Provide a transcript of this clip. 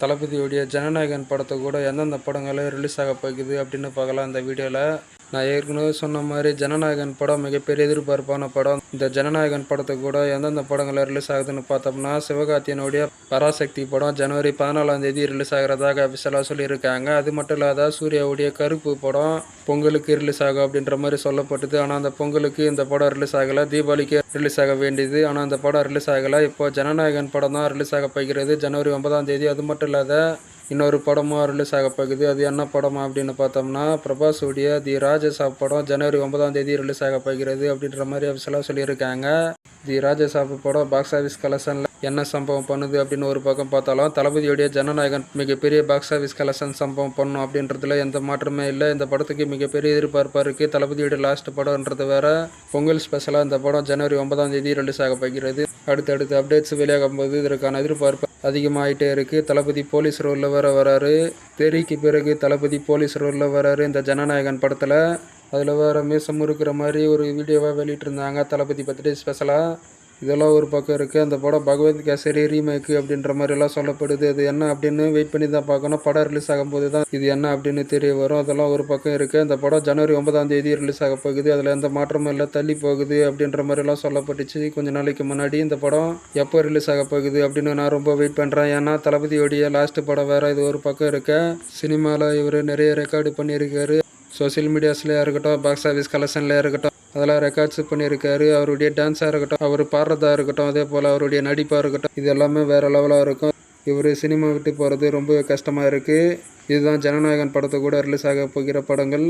தளபதியுடைய ஜனநாயகன் படத்தை கூட எந்தெந்த படங்கள் ரிலீஸ் ஆக போகுது அப்படின்னு பார்க்கலாம் இந்த வீடியோவில். நான் ஏற்கனவே சொன்ன மாதிரி ஜனநாயகன் படம் மிகப்பெரிய எதிர்பார்ப்பான படம். இந்த ஜனநாயகன் படத்தை கூட எந்தெந்த படங்கள் ரிலீஸ் ஆகுதுன்னு பார்த்தோம்னா, சிவகார்த்தியனுடைய பராசக்தி படம் ஜனவரி 14 ரிலீஸ் ஆகிறதாக அபிஷியலாக சொல்லியிருக்காங்க. அது மட்டும் இல்லாத சூர்யாவுடைய கருப்பு படம் பொங்கலுக்கு ரிலீஸ் ஆகும் அப்படின்ற மாதிரி சொல்லப்பட்டது. ஆனால் அந்த பொங்கலுக்கு இந்த படம் ரிலீஸ் ஆகலை, தீபாவளிக்கு ரிலீஸ் ஆக வேண்டியது. ஆனால் அந்த படம் ரிலீஸ் ஆகலை. இப்போ ஜனநாயகன் படம் தான் ரிலீஸ் ஆக போகிறது ஜனவரி 9. அது மட்டும் இல்லாத இன்னொரு படமும் ரிலீஸ் ஆக போகுது. அது என்ன படம் அப்படின்னு பார்த்தோம்னா, பிரபாஸுடைய தி ராஜசாப் படம் ஜனவரி 9 ரிலீஸ் ஆக போகிறது அப்படின்ற மாதிரி அபிஷியலாக சொல்லியிருக்காங்க. தி ராஜசாப் படம் பாக்ஸ் ஆஃபீஸ் கலெக்ஷனில் என்ன சம்பவம் பண்ணுது அப்படின்னு ஒரு பக்கம் பார்த்தாலும், தளபதியுடைய ஜனநாயகன் மிகப்பெரிய பாக்ஸ் ஆஃபீஸ் கலெக்ஷன் சம்பவம் பண்ணும் அப்படின்றதுல எந்த மாற்றமே இல்லை. இந்த படத்துக்கு மிகப்பெரிய எதிர்பார்ப்பாக இருக்குது. தளபதியுடைய லாஸ்ட் படம்ன்றது வேற. பொங்கல் ஸ்பெஷலாக இந்த படம் ஜனவரி 9 ரிலீஸ் ஆக போகிறது. அடுத்தடுத்து அப்டேட்ஸ் வெளியாகும் போது இதற்கான எதிர்பார்ப்பு அதிகமாகிட்டே இருக்குது. தளபதி போலீஸ் ரோலில் வராரு. தெறிக்கு பிறகு தளபதி போலீஸ் ரோலில் வராரு இந்த ஜனநாயகன் படத்தில். அதில் வேறு மீசம் இருக்கிற மாதிரி ஒரு வீடியோவாக வெளியிட்டிருந்தாங்க தளபதி பர்த்டே ஸ்பெஷலாக. இதெல்லாம் ஒரு பக்கம் இருக்குது. அந்த படம் பகவத் கேசரி ரீமேக்கு அப்படின்ற மாதிரிலாம் சொல்லப்படுது. அது என்ன அப்படின்னு வெயிட் பண்ணி தான் பார்க்கணும். படம் ரிலீஸ் ஆகும்போது தான் இது என்ன அப்படின்னு தெரிய வரும். அதெல்லாம் ஒரு பக்கம் இருக்குது. அந்த படம் ஜனவரி 9 ரிலீஸ் ஆக போகுது. அதில் எந்த மாற்றமும் இல்லை, தள்ளி போகுது அப்படின்ற மாதிரிலாம் சொல்லப்பட்டுச்சு கொஞ்ச நாளைக்கு முன்னாடி. இந்த படம் எப்போ ரிலீஸ் ஆக போகுது அப்படின்னு நான் ரொம்ப வெயிட் பண்ணுறேன். ஏன்னா தளபதியோடைய லாஸ்ட் படம் வேறு. இது ஒரு பக்கம் இருக்க. சினிமாவில் இவர் நிறைய ரெக்கார்டு பண்ணியிருக்காரு. சோசியல் மீடியாஸ்லேயே இருக்கட்டும், பாக்ஸ் ஆஃபீஸ் கலெக்ஷன்லேயே இருக்கட்டும், அதெல்லாம் ரெக்கார்ட்ஸ் பண்ணியிருக்காரு. அவருடைய டான்ஸாக இருக்கட்டும், அவர் பாடுறதா இருக்கட்டும், அதே போல் அவருடைய நடிப்பாக இருக்கட்டும், இது எல்லாமே வேறு லெவலாக இருக்கும். இவர் சினிமா விட்டு போகிறது ரொம்ப கஷ்டமாக இருக்குது. இதுதான் ஜனநாயகன் படத்தை கூட ரிலீஸ் ஆக போகிற படங்கள்.